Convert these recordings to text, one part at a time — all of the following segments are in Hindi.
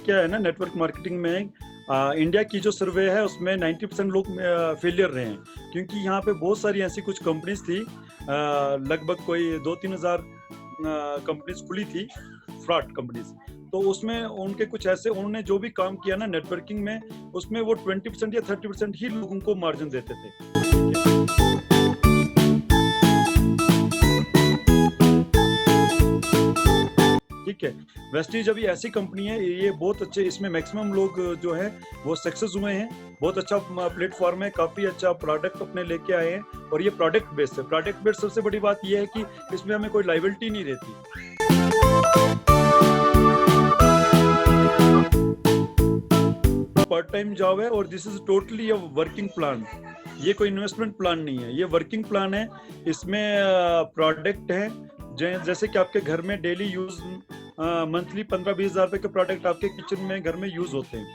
क्या है ना, नेटवर्क मार्केटिंग में इंडिया की जो सर्वे है उसमें 90% लोग फेलियर रहे हैं, क्योंकि यहाँ पे बहुत सारी ऐसी कुछ कंपनीज थी, लगभग कोई 2-3 हज़ार कंपनीज खुली थी, फ्रॉड कंपनीज। तो उसमें उनके कुछ ऐसे, उन्होंने जो भी काम किया ना नेटवर्किंग में, उसमें वो 20% या 30% ही लोगों को मार्जिन देते थे। ठीक है, वेस्टीज अभी ऐसी कंपनी है, ये बहुत अच्छे, इसमें मैक्सिमम लोग जो है वो सक्सेस हुए हैं। बहुत अच्छा प्लेटफॉर्म है, काफी अच्छा प्रोडक्ट अपने लेके आए हैं, और ये प्रोडक्ट बेस्ड है। प्रोडक्ट बेस्ड सबसे बड़ी बात ये है कि इसमें हमें कोई लायबिलिटी नहीं रहती। पार्ट टाइम जॉब है, और this is totally a working plan. ये कोई इन्वेस्टमेंट प्लान नहीं है, ये वर्किंग प्लान है। इसमें प्रोडक्ट है जैसे कि आपके घर में डेली यूज मंथली 15-20 हज़ार रुपए के प्रोडक्ट आपके किचन में घर में यूज होते हैं,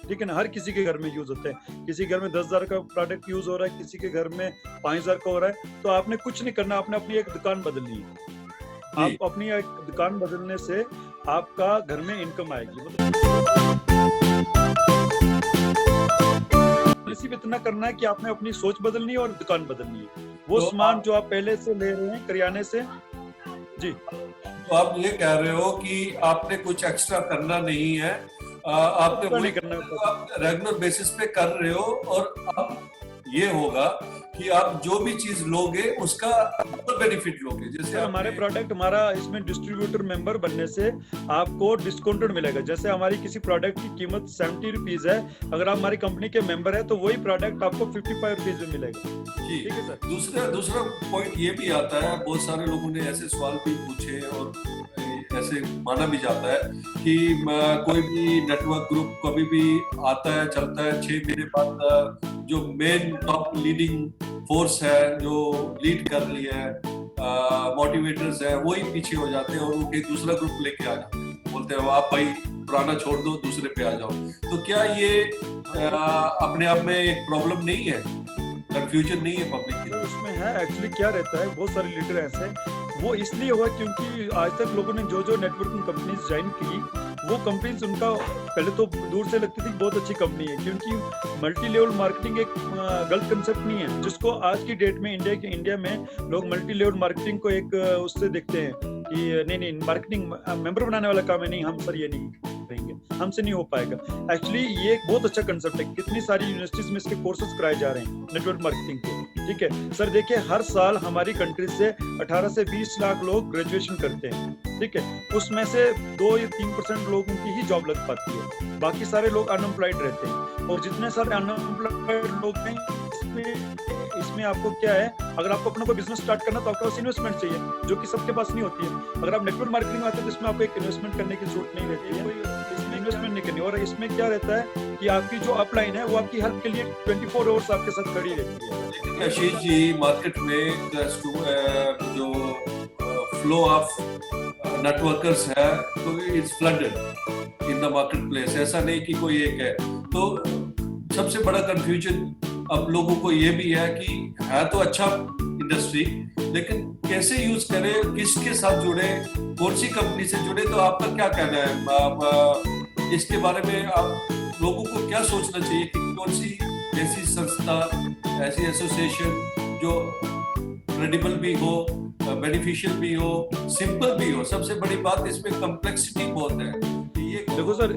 ठीक है ना। हर किसी के घर में यूज होते हैं, किसी घर में 10,000 का प्रोडक्ट यूज हो रहा है, किसी के घर में 5,000 का हो रहा है। तो आपने कुछ नहीं करना, आपने अपनी एक दुकान बदलनी है। आप अपनी एक दुकान बदलने से आपका घर में इनकम आएगी। सिर्फ इतना करना है कि आपने अपनी सोच बदलनी है और दुकान बदलनी है। वो सामान जो आप पहले से ले रहे हैं करियाने से, जी। तो आप ये कह रहे हो कि आपने कुछ एक्स्ट्रा करना नहीं है, आपने नहीं करना, आप रेगुलर बेसिस पे कर रहे हो, और अब ये होगा कि आप जो भी चीज लोगे उसका बेनिफिट लोगे। जैसे हमारे प्रोडक्ट, हमारा इसमें डिस्ट्रीब्यूटर मेंबर बनने से आपको डिस्काउंटेड मिलेगा। जैसे हमारी किसी प्रोडक्ट की कीमत 70 रुपीज है, अगर आप हमारी कंपनी के मेंबर है तो वही प्रोडक्ट आपको 55 रुपीज में मिलेगा। ठीक है सर। दूसरा पॉइंट ये भी आता है, बहुत सारे लोगों ने ऐसे सवाल भी पूछे और ऐसे माना भी जाता है कि कोई भी नेटवर्क ग्रुप कभी भी आता है, चलता है, 6 महीने बाद जो मेन टॉप लीडिंग फोर्स है, जो लीड कर रही है, मोटिवेटर्स है, वही पीछे हो जाते हैं और वो कोई दूसरा ग्रुप लेके आ जाते हैं, बोलते हैं आप भाई पुराना छोड़ दो, दूसरे पे आ जाओ। तो क्या ये अपने आप में एक प्रॉब्लम नहीं है, कंफ्यूजन नहीं है पब्लिक की? उसमें है एक्चुअली क्या रहता है, बहुत सारे लीडर ऐसे, वो इसलिए हुआ क्योंकि आज तक लोगों ने जो नेटवर्किंग कंपनीज ज्वाइन की, वो कंपनीज उनका पहले तो दूर से लगती थी बहुत अच्छी कंपनी है, क्योंकि मल्टी लेवल मार्केटिंग एक गलत कंसेप्ट नहीं है, जिसको आज की डेट में इंडिया में लोग मल्टी लेवल मार्केटिंग को एक उससे देखते हैं कि नहीं मार्केटिंग मेंबर बनाने वाला काम है, नहीं हम सर ये नहीं करेंगे, हमसे नहीं हो पाएगा। एक्चुअली ये एक बहुत अच्छा कंसेप्ट है, कितनी सारी यूनिवर्सिटीज में इसके कोर्सेज कराए जा रहे हैं नेटवर्क मार्केटिंग के। ठीक है सर, देखिए हर साल हमारी कंट्री से 18 से 20 लाख लोग ग्रेजुएशन करते हैं, ठीक है, उसमें से 2 या 3% लोगों की ही जॉब लग पाती है, बाकी सारे लोग अनएम्प्लॉयड रहते हैं। और जितने सारे अनएम्प्लॉयड लोग हैं, इसमें आपको क्या है, अगर आपको अपना कोई बिजनेस स्टार्ट करना तो आपके पास इन्वेस्टमेंट चाहिए, जो कि सबके पास नहीं होती है। अगर आप नेटवर्क मार्केटिंग में आते हैं तो इसमें आपको एक इन्वेस्टमेंट करने की जरूरत नहीं रहती है, इसमें इन्वेस्टमेंट नहीं करनी। और इसमें क्या रहता है कि आपकी जो अपलाइन है वो आपकी हेल्प के लिए 24 आवर्स आपके साथ खड़ी रहती है। लेकिन आशीष जी, मार्केट में जो फ्लो ऑफ नेटवर्कर्स है तो it's flooded in the market place, ऐसा नहीं कि कोई एक है। तो सबसे बड़ा कंफ्यूजन अब लोगों को ये भी है कि है तो अच्छा इंडस्ट्री, लेकिन कैसे यूज करें, किसके साथ जुड़े, कौन सी कंपनी से जुड़े। तो आपका क्या कहना है आप इसके बारे में? आप लोगों को क्या सोचना चाहिए कि कौन सी ऐसी संस्था, ऐसी एसोसिएशन जो क्रेडिबल भी हो, बेनिफिशियल भी हो, सिंपल भी हो? सबसे बड़ी बात इसमें कॉम्प्लेक्सिटी बहुत है। देखो सर,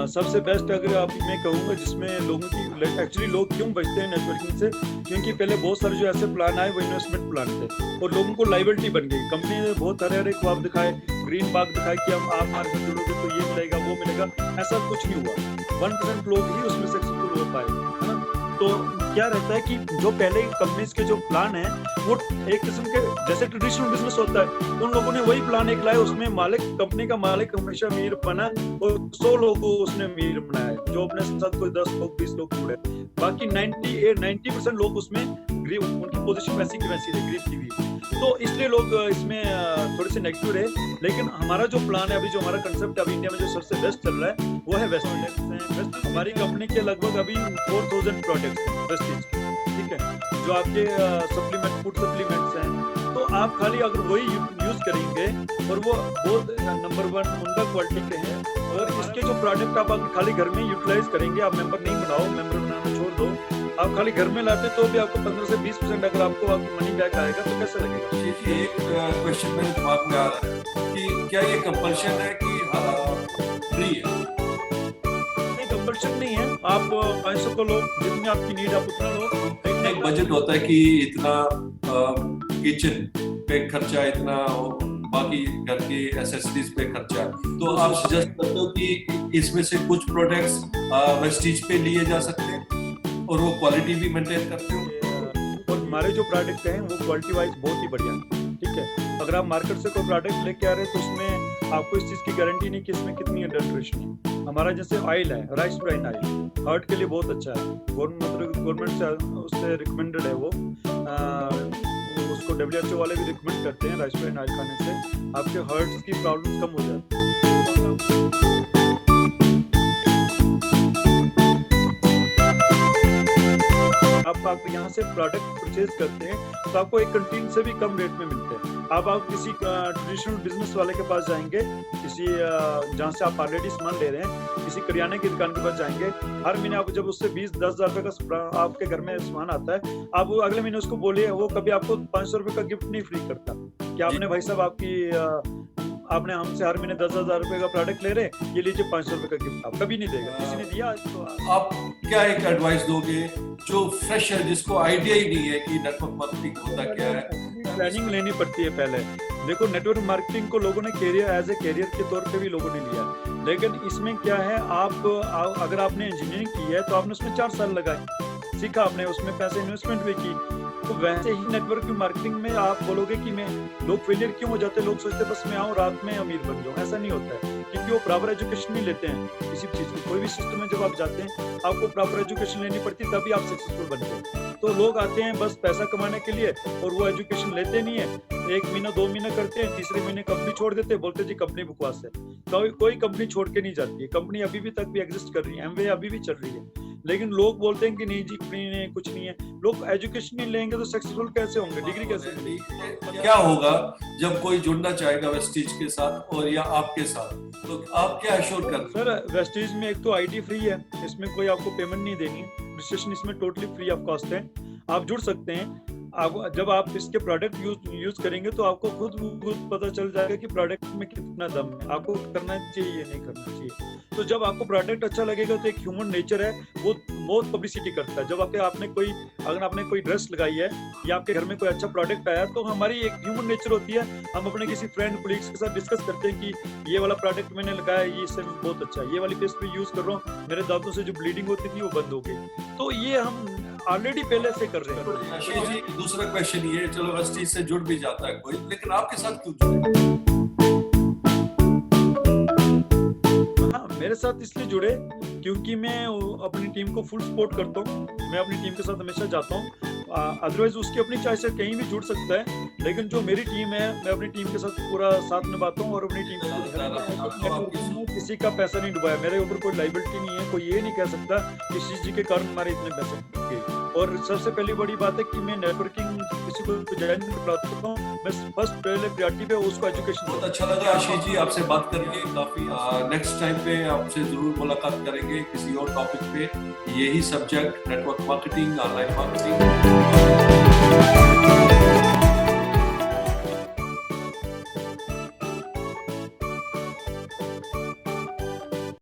सबसे बेस्ट अगर आप मैं कहूँगा जिसमें लोगों की एक्चुअली लोग क्यों बचते हैं नेटवर्किंग से, क्योंकि पहले बहुत सारे जो ऐसे प्लान आए वो इन्वेस्टमेंट प्लान थे और लोगों को लायबिलिटी बन गई। कंपनी ने बहुत हरे ख्वाब दिखाए, ग्रीन बाग दिखाए कि हम आप हमारे साथ जुड़ोगे तो ये मिलेगा वो मिलेगा, ऐसा कुछ नहीं हुआ। 1% लोग ही उसमें सक्सेसफुल हो पाए, है ना। तो क्या रहता है कि जो पहले कंपनीज के जो प्लान है वो एक किस्म के जैसे ट्रेडिशनल बिजनेस होता है, उन लोगों ने वही प्लान एक लाया, उसमें मालिक, कंपनी का मालिक हमेशा अमीर बना और 100 लोगों को उसने अमीर बनाया, जो अपने साथ कोई 10 लोग 20 लोग जुड़े, बाकी 90% लोग उसमें उनकी पोजीशन वैसी की वैसी है, गरीब की भी। तो इसलिए लोग इसमें थोड़े से नेगेटिव रहे। लेकिन हमारा जो प्लान है अभी, जो हमारा कंसेप्ट अभी इंडिया में जो सबसे बेस्ट चल रहा है वो है वेस्ट। हमारी कंपनी के लगभग अभी 4000 प्रोडक्ट्स वेस्टीज के, ठीक है, जो आपके सप्लीमेंट, फूड सप्लीमेंट्स हैं। तो तो आप खाली अगर वही यूज करेंगे और वो बहुत नंबर 1 उनका क्वालिटी के हैं, और इसके जो प्रोडक्ट आप अगर खाली घर में यूटिलाइज करेंगे, आप मेंबर नहीं बनाओ, मेंबर बनाना छोड़ दो, आप खाली घर में लाते तो भी आपको 15 से 20% अगर आपको मनी बैक आएगा तो कैसे लगेगा? जी, एक क्वेश्चन मेरे दिमाग में आ रहा है कि क्या ये कंपल्शन है कि फ्री है? नहीं, कंपल्शन नहीं है, आप 500 को लो, जितनी आपकी नीड आप उतना लो। एक बजट होता है कि इतना किचन पे खर्चा, इतना बाकी घर के एसेसरीज पे खर्चा, तो आप सजेस्ट करते हो कि इसमें से कुछ प्रोडक्ट्स वेस्टीज पे लिए जा सकते हैं और वो क्वालिटी भी मेंटेन करते हो? और हमारे जो प्रोडक्ट हैं वो क्वालिटी वाइज बहुत ही बढ़िया है, ठीक है। अगर आप मार्केट से कोई प्रोडक्ट लेके आ रहे हैं तो उसमें आपको इस चीज़ की गारंटी नहीं कि इसमें कितनी अडल्ट्रेशन है। हमारा जैसे ऑयल है, राइस ब्राइन ऑयल, हार्ट के लिए बहुत अच्छा है, गवर्नमेंट से उससे रिकमेंडेड है वो उसको WHO वाले भी रिकमेंड करते हैं। राइस ब्राइन ऑयल खाने से आपके हार्ट की प्रॉब्लम्स कम हो जाती है। आप यहाँ से प्रोडक्ट परचेज करते हैं तो आपको एक कंटीन से भी कम रेट में मिलते हैं। आप किसी ट्रेडिशनल बिजनेस वाले के पास जाएंगे, किसी जहाँ से आप ऑलरेडी सामान ले रहे हैं, किसी करियाने की दुकान के पास जाएंगे, हर महीने आप जब उससे 20-10 हज़ार रुपये का आपके घर में सामान आता है, आप अगले महीने उसको बोलिए, वो कभी आपको 500 रुपये का गिफ्ट नहीं फ्री करता कि आपने भाई साहब आपने हमसे हर महीने 10,000 रुपए का प्रोडक्ट ले रहे, ये लीजिए 500 रुपए का गिफ्ट। आप कभी नहीं देगा, किसी ने दिया तो आप क्या एक एडवाइस दोगे जो फ्रेश है, जिसको आइडिया ही नहीं है कि नेटवर्क मार्केटिंग होता क्या है? प्लानिंग लेनी पड़ती है पहले। देखो, नेटवर्क मार्केटिंग को लोगों ने कैरियर एज ए कैरियर के तौर पे भी लोगों ने लिया, लेकिन इसमें क्या है, आप अगर आपने इंजीनियरिंग की है तो आपने उसमें 4 साल लगाए, सीखा, आपने उसमें पैसे इन्वेस्टमेंट भी की। तो वैसे ही नेटवर्क मार्केटिंग में आप बोलोगे कि मैं, लोग फेलियर क्यों हो जाते हैं? लोग सोचते हैं बस मैं आऊँ रात में अमीर बन जाऊँ, ऐसा नहीं होता है, क्योंकि वो प्रॉपर एजुकेशन नहीं लेते हैं किसी चीज़ की। कोई भी सिस्टम में जब आप जाते हैं आपको प्रॉपर एजुकेशन लेनी पड़ती है, तभी आप सक्सेसफुल बनते हैं। तो लोग आते हैं बस पैसा कमाने के लिए और वो एजुकेशन लेते नहीं है, 1 महीना 2 महीने करते हैं, तीसरे महीने कंपनी छोड़ देते हैं, बोलते जी कंपनी बकवास है। तो कोई कंपनी छोड़ के नहीं जाती है, कंपनी अभी भी तक भी एग्जिस्ट कर रही है, एमवे अभी भी चल रही है, लेकिन लोग बोलते हैं कि नहीं जी कंपनी ने कुछ नहीं है। लोग एजुकेशन नहीं लेंगे तो सक्सेसफुल कैसे होंगे, डिग्री कैसे मिलेगी? क्या होगा जब कोई जुड़ना चाहेगा वेस्टीज के साथ और या आपके साथ, तो आप क्या एश्योर कर? सर, वेस्टीज में एक तो आईडी फ्री है, इसमें कोई आपको पेमेंट नहीं देनी, रजिस्ट्रेशन इसमें टोटली फ्री ऑफ कॉस्ट है, आप जुड़ सकते हैं। जब आप इसके प्रोडक्ट यूज करेंगे तो आपको खुद पता चल जाएगा कि प्रोडक्ट में कितना दम है, आपको करना चाहिए या नहीं करना चाहिए। तो जब आपको प्रोडक्ट अच्छा लगेगा तो एक ह्यूमन नेचर है, वो बहुत पब्लिसिटी करता है। जब अगर आपने कोई ड्रेस लगाई है या आपके घर में कोई अच्छा प्रोडक्ट आया, तो हमारी एक ह्यूमन नेचर होती है, हम अपने किसी फ्रेंड कोलीग्स के साथ डिस्कस करते हैं कि ये वाला प्रोडक्ट मैंने लगाया, ये इससे बहुत अच्छा है, ये वाली पेस्ट भी यूज कर रहा हूँ, मेरे दांतों से जो ब्लीडिंग होती थी वो बंद हो गई। तो ये हम ऑलरेडी पहले से कर रहे हैं। आशीष जी, दूसरा क्वेश्चन ये, चलो वेस्टीज से जुड़ भी जाता है कोई, लेकिन आपके साथ क्यों जुड़े? हाँ, मेरे साथ इसलिए जुड़े क्योंकि मैं अपनी टीम को फुल सपोर्ट करता हूँ, मैं अपनी टीम के साथ हमेशा जाता हूँ। अदरवाइज उसकी अपनी चॉइस से कहीं भी जुड़ सकता है, लेकिन जो मेरी टीम है, मैं अपनी टीम के साथ पूरा साथ निभाता हूँ और अपनी टीम को किसी का पैसा नहीं डुबाया, मेरे ऊपर कोई लाइबिलिटी नहीं है, कोई ये नहीं कह सकता कि किसी जी के कारण हमारे इतने पैसे गए। और सबसे पहली बड़ी बात है कि मैं नेटवर्किंग किसी को ज्वाइन करता हूँ, मैं फर्स्ट पहले प्रायोरिटी पे उसको एजुकेशन। बहुत अच्छा लगा आशीष जी आपसे बात करके, काफी नेक्स्ट टाइम पे आपसे जरूर मुलाकात करेंगे किसी और टॉपिक पे, यही subject, network marketing, online marketing.